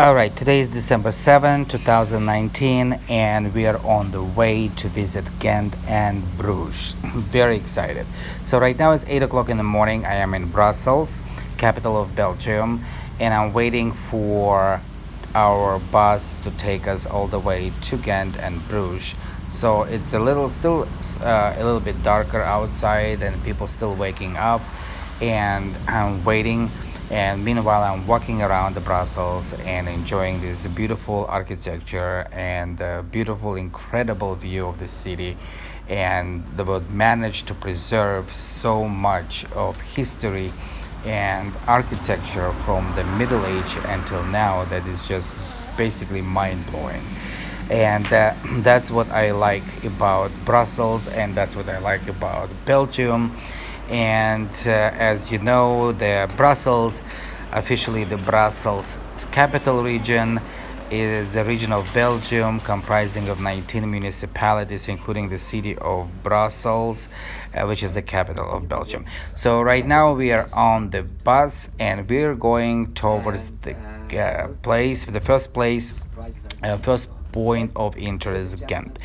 All right, today is December 7, 2019, and we are on the way to visit Ghent and Bruges. Very excited. So, right now it's 8 o'clock in the morning. I am in Brussels, capital of Belgium, and I'm waiting for our bus to take us all the way to Ghent and Bruges. So, it's a little still a little bit darker outside, and people still waking up, and I'm waiting. And meanwhile, I'm walking around the Brussels and enjoying this beautiful architecture and the beautiful, incredible view of the city. And they would manage to preserve so much of history and architecture from the Middle Age until now that is just basically mind blowing. And that's what I like about Brussels, and that's what I like about Belgium. And as you know, the Brussels, officially the Brussels capital region, is a region of Belgium comprising of 19 municipalities, including the city of Brussels, which is the capital of Belgium. So right now we are on the bus and we're going towards the first point of interest, Ghent.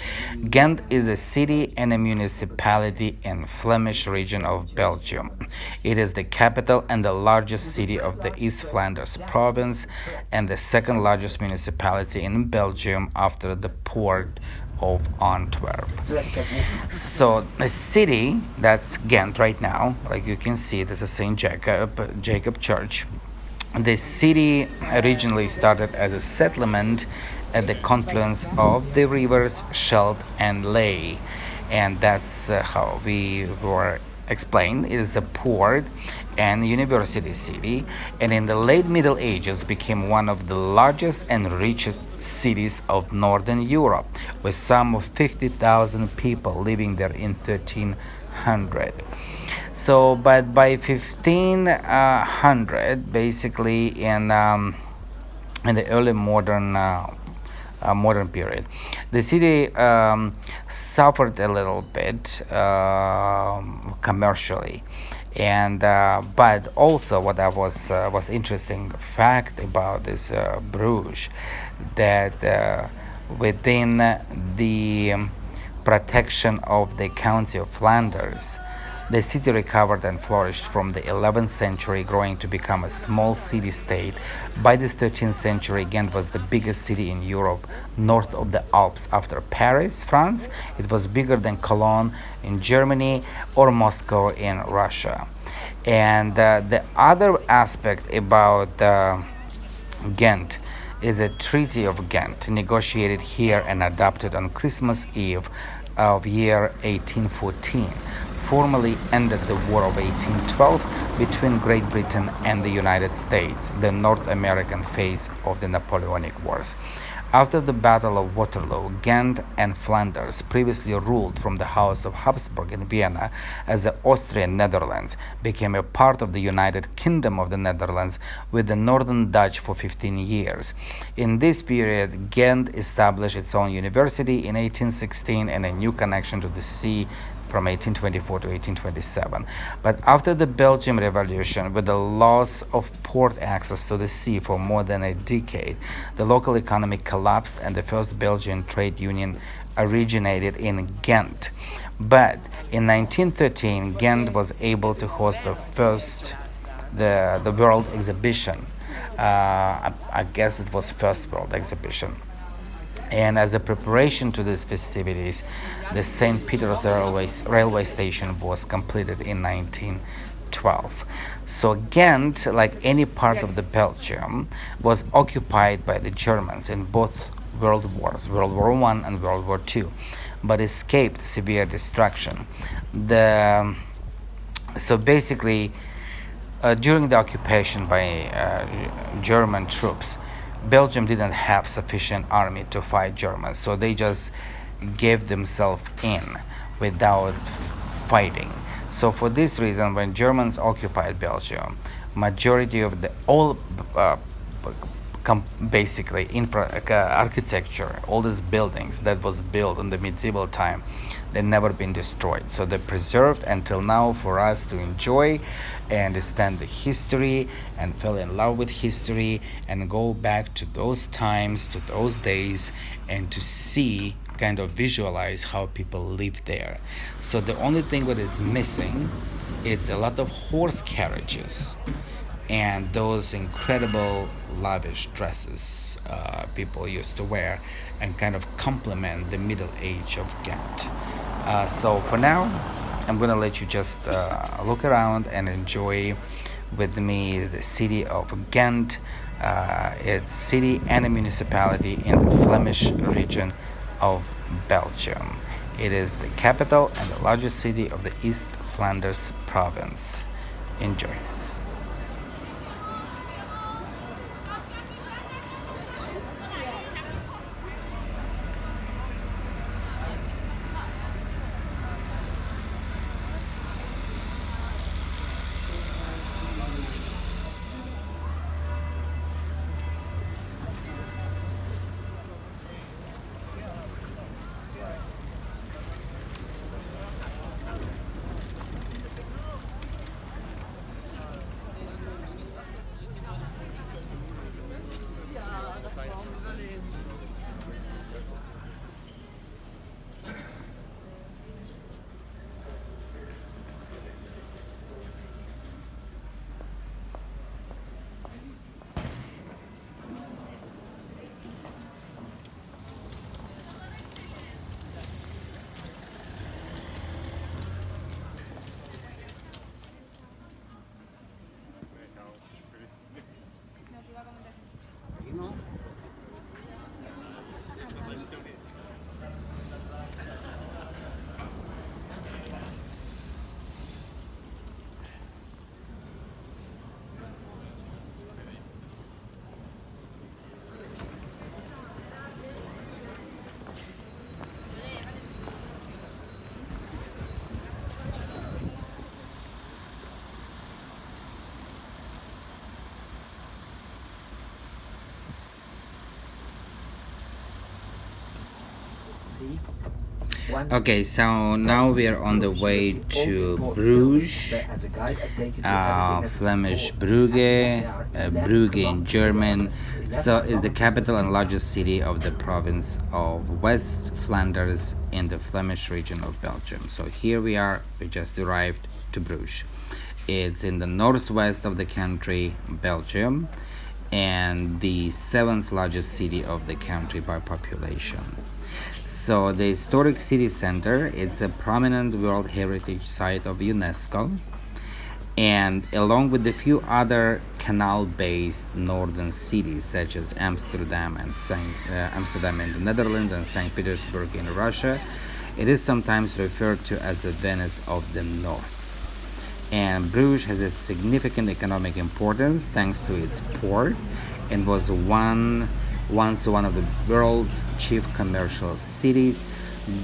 Ghent is a city and a municipality in Flemish region of Belgium. It is the capital and the largest city of the East Flanders province and the second largest municipality in Belgium after the port of Antwerp. So the city, that's Ghent right now, like you can see, this is St. Jacob Church. The city originally started as a settlement at the confluence of the rivers Scheldt and Ley, and that's how we were explained. It is a port and university city, and in the late Middle Ages became one of the largest and richest cities of Northern Europe, with some of 50,000 people living there in 1300. So, but by 1500, basically in the early modern period, the city suffered a little bit commercially, and but also what I was interesting fact about this Bruges, that within the protection of the County of Flanders, the city recovered and flourished from the 11th century, growing to become a small city-state. By the 13th century, Ghent was the biggest city in Europe, north of the Alps. After Paris, France, it was bigger than Cologne in Germany or Moscow in Russia. And the other aspect about Ghent is the Treaty of Ghent, negotiated here and adopted on Christmas Eve of year 1814, formally ended the War of 1812 between Great Britain and the United States, the North American phase of the Napoleonic Wars. After the Battle of Waterloo, Ghent and Flanders, previously ruled from the House of Habsburg in Vienna as the Austrian Netherlands, became a part of the United Kingdom of the Netherlands with the Northern Dutch for 15 years. In this period, Ghent established its own university in 1816 and a new connection to the sea from 1824 to 1827. But after the Belgian Revolution, with the loss of port access to the sea for more than a decade, the local economy collapsed and the first Belgian trade union originated in Ghent. But in 1913, Ghent was able to host the world exhibition. I guess it was first world exhibition. And as a preparation to these festivities, the St. Peter's railway station was completed in 1912. So Ghent, like any part of the Belgium, was occupied by the Germans in both World Wars, World War I and World War II, but escaped severe destruction. So basically, during the occupation by German troops, Belgium didn't have sufficient army to fight Germans, so they just gave themselves in without fighting. So for this reason, when Germans occupied Belgium, majority of the all basically architecture, all these buildings that was built in the medieval time, they've never been destroyed. So they're preserved until now for us to enjoy and understand the history and fall in love with history and go back to those times, to those days, and to see, kind of visualize how people lived there. So the only thing that is missing is a lot of horse carriages and those incredible lavish dresses people used to wear and kind of complement the middle age of Ghent. So for now, I'm gonna let you just look around and enjoy with me the city of Ghent. It's city and a municipality in the Flemish region of Belgium. It is the capital and the largest city of the East Flanders province. Enjoy. Okay, so now we are on the way to Bruges, Flemish Brugge, Brugge in German. So it's the capital and largest city of the province of West Flanders in the Flemish region of Belgium. So here we are, we just arrived to Bruges. It's in the northwest of the country, Belgium, and the seventh largest city of the country by population. So the historic city center is a prominent World Heritage Site of UNESCO, and along with a few other canal-based northern cities such as Amsterdam and Amsterdam in the Netherlands and St. Petersburg in Russia, it is sometimes referred to as the Venice of the North. And Bruges has a significant economic importance thanks to its port and was once one of the world's chief commercial cities.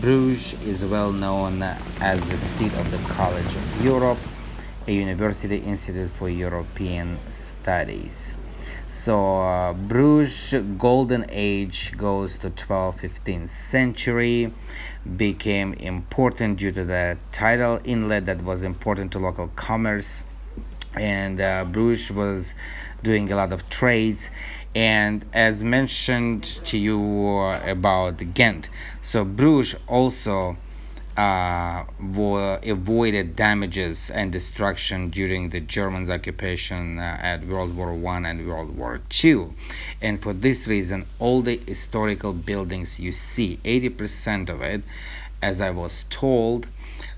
Bruges is well known as the seat of the College of Europe, a university institute for European studies. So Bruges golden age goes to 12th, 15th century, became important due to the tidal inlet that was important to local commerce, and Bruges was doing a lot of trades. And as mentioned to you about Ghent, so Bruges also avoided damages and destruction during the Germans' occupation at World War I and World War II. And for this reason, all the historical buildings you see, 80% of it, as I was told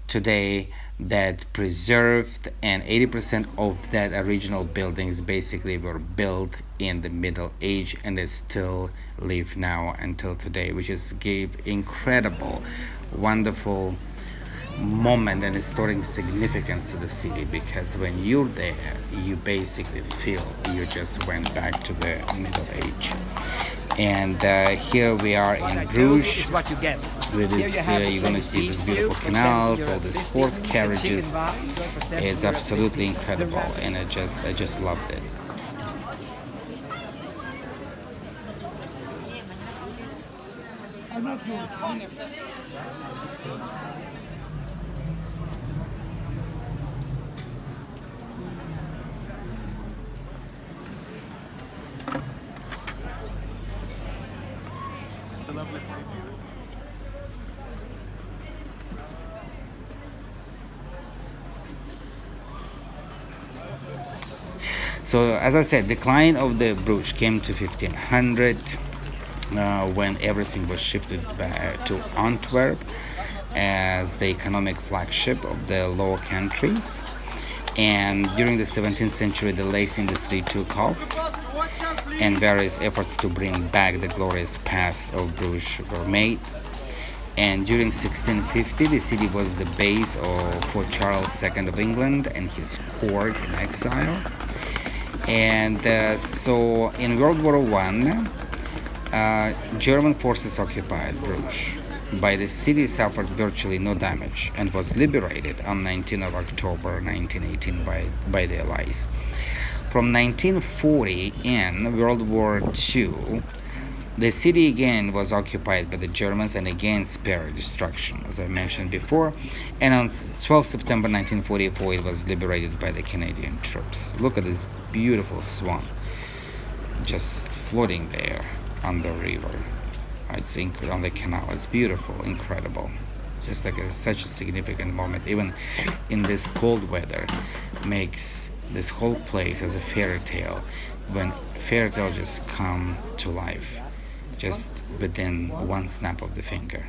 today, that preserved, and 80% of that original buildings basically were built in the Middle Age, and they still live now until today, which is gave incredible, wonderful moment and historic significance to the city, because when you're there, you basically feel you just went back to the Middle Age. And here we are in Bruges. What you get. With this, you're gonna see these beautiful canals, all these horse carriages. It's absolutely incredible, and I just loved it. So, as I said, decline of the Bruges came to 1500 when everything was shifted back to Antwerp as the economic flagship of the Low Countries. And during the 17th century, the lace industry took off, and various efforts to bring back the glorious past of Bruges were made. And during 1650, the city was the base for Charles II of England and his court in exile. And so in World War I, German forces occupied Bruges, but the city suffered virtually no damage and was liberated on 19th of October 1918 by the Allies. From 1940 in World War II, the city again was occupied by the Germans and again spared destruction, as I mentioned before. And on 12 September 1944, it was liberated by the Canadian troops. Look at this beautiful swan just floating there on the river. I think on the canal. It's beautiful, incredible. Just like such a significant moment, even in this cold weather, makes this whole place as a fairy tale. When fairy tales just come to life, just within one snap of the finger.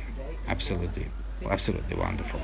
Absolutely, absolutely wonderful.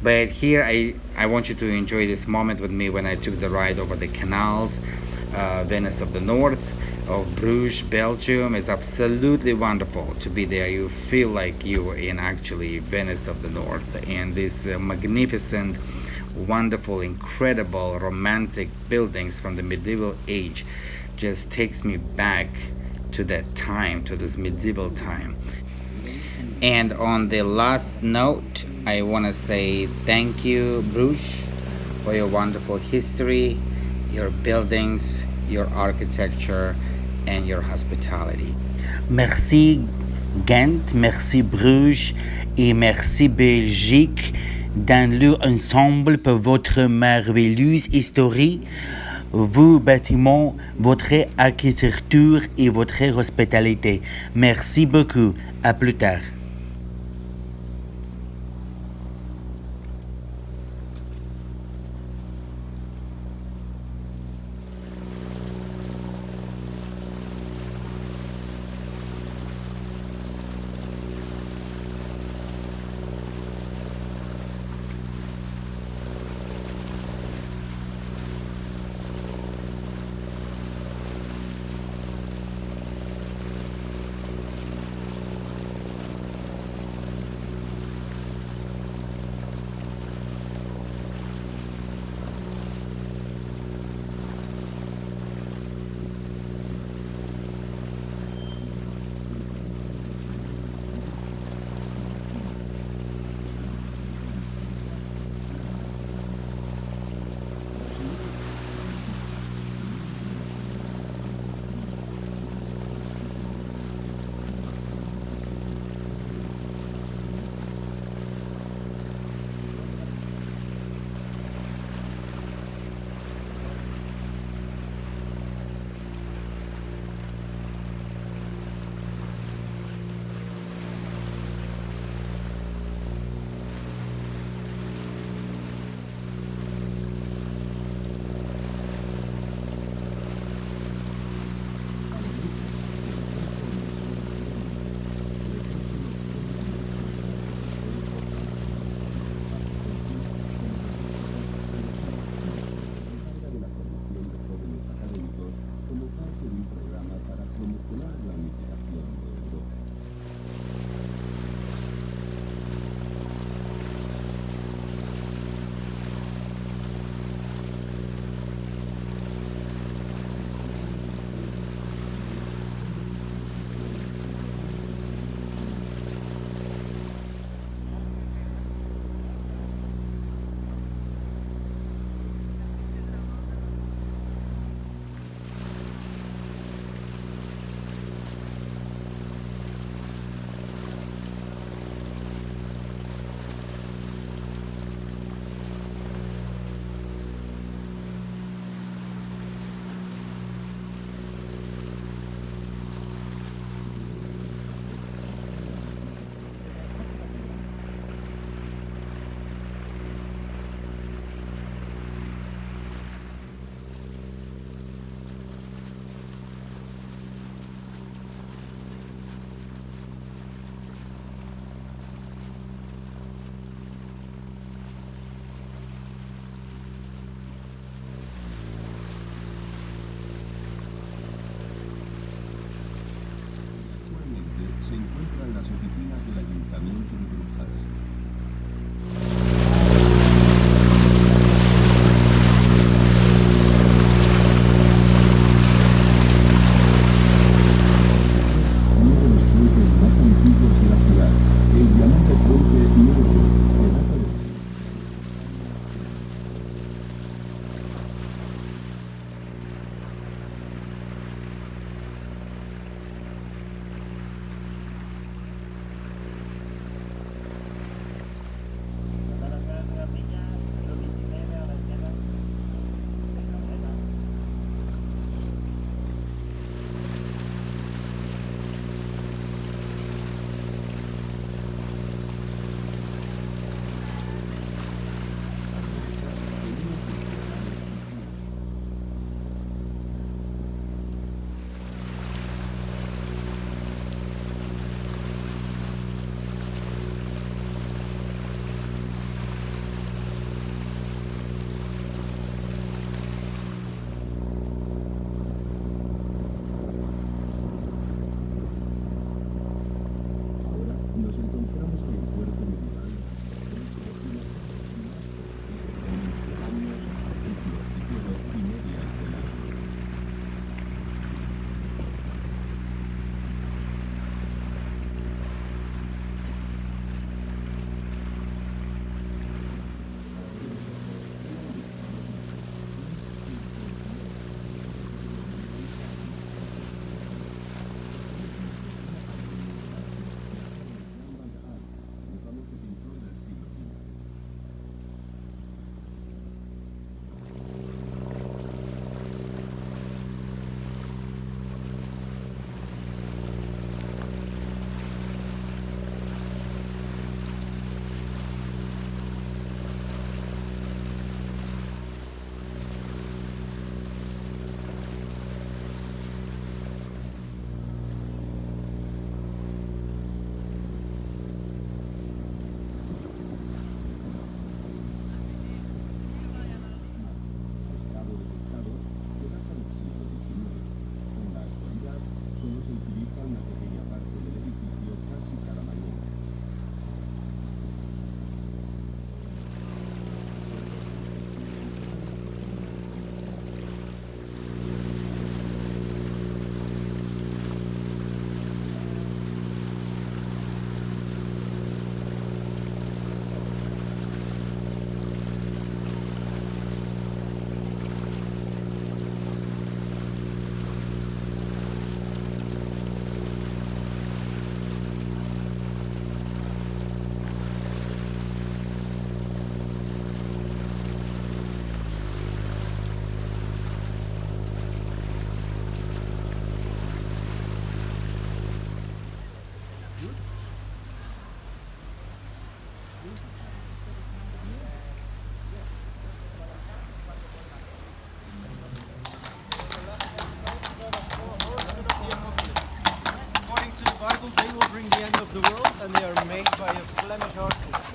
But here I want you to enjoy this moment with me when I took the ride over the canals, Venice of the North, of Bruges, Belgium. It's absolutely wonderful to be there. You feel like you are in actually Venice of the North, and these magnificent, wonderful, incredible, romantic buildings from the medieval age just takes me back to that time, to this medieval time. And on the last note, I want to say thank you, Bruges, for your wonderful history, your buildings, your architecture, and your hospitality. Merci Ghent, merci Bruges et merci Belgique dans leur ensemble pour votre merveilleuse histoire, vos bâtiments, votre architecture et votre hospitalité. Merci beaucoup. À plus tard. According to the Bible, they will bring the end of the world, and they are made by a Flemish artist.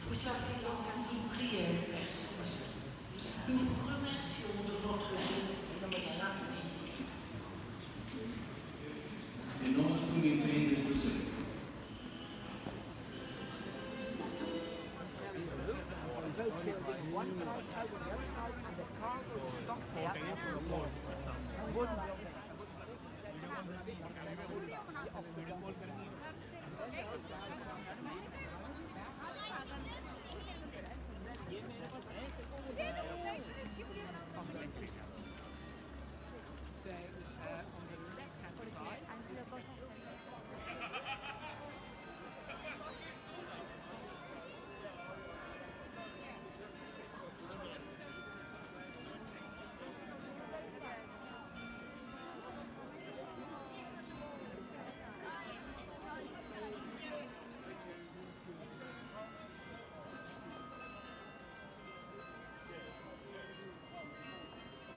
Vous avez l'envie de prier. Nous remercions de votre vie qui s'active. En nós compreende você.